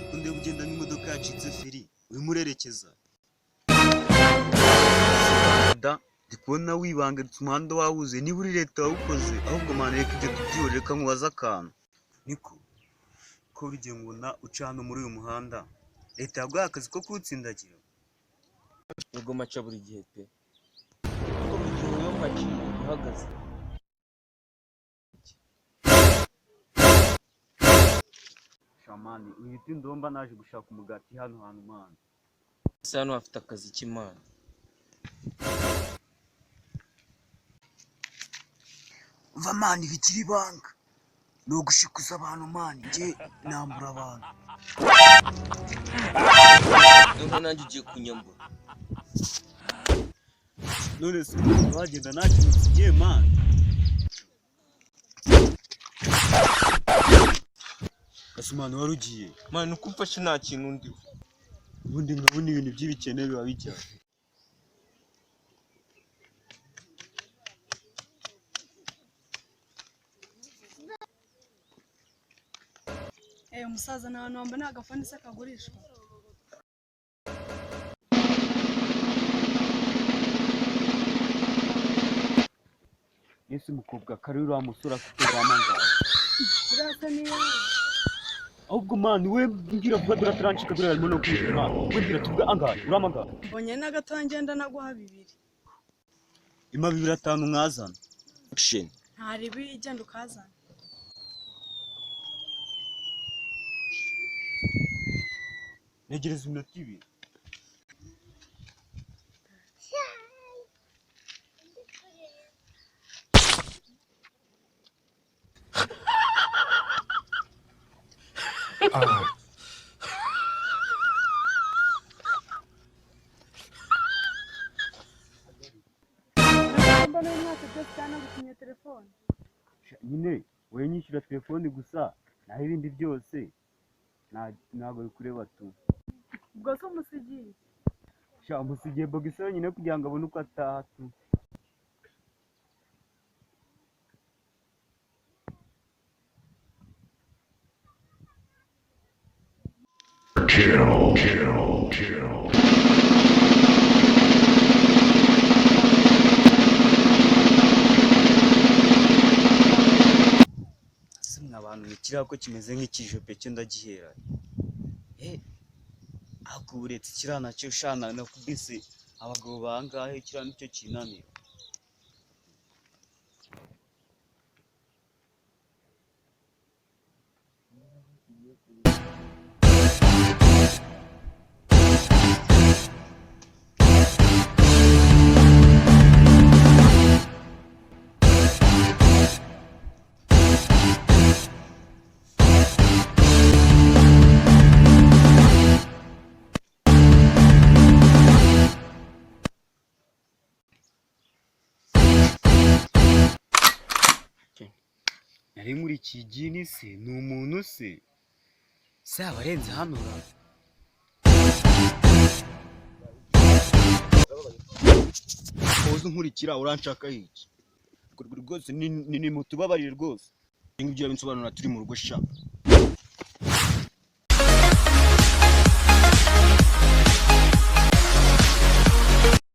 Kunde kugenda n'imodoka yacitse feri wimurerekeza da ndi kubona wibangaritse umuhanda wawuze niba uri leta wawukoze ahubwo mana reka ibyo tubyihorere reka nkubaze akantu niko ko buri gihe ngubona uca hano muri uyu muhanda leta yaguhaye akazi ko kuwutsindagira Yego maca buri gihe pe ko buri gihe uyo maciye uhagaze shamani uhita indomba naje gushaka umugati hano hantu mana ese hano hafite akazi k'Imana umva mani bikiri ibanga ni ugushikuza abantu mani njye nambura abantu noneho nanjye ugiye kunyambura none se wagenda nta kintu kigiye mani gasumani wari ugiye mani uko umfashe nta kintu ndiho ubundi nkabona ibintu by'ibikene biba bijyana umusaza ni ahantu wambaye agafani se kagurishwa ese umukobwa kari uriya musore afite wamangara birasa niyo ahubwo mani we mbwira vuba dore turancika dore harimo no kwinjira mani we mbwira tuvuge angahe uramagara mbonye n'agato ngenda naguha 2 ima 2 mwazana action ntari bijyenda ukazana negereza iminota 2 mbona umwaka byose cyane gusinya telefone nyine wowe nyishyura telefone gusa naho ibindi byose ntabwo bikureba tu ubwo se umusigiye sha umusigiye bogisero nyine kugira ngo abone uko ataha tu simwe abantu nikiriya ko kimeze nk'ikijope cyo ndagihera ahubwo uretse kiriya nacyo shana nakubise abagabo bangahe kiriya nicyo kinanira nari muri iki gini se ni umuntu se abarenze hano uzi nkurikira uranshaka iki rwose ni mutubabarire rwose ibyo binsobanura turi mu rugo sha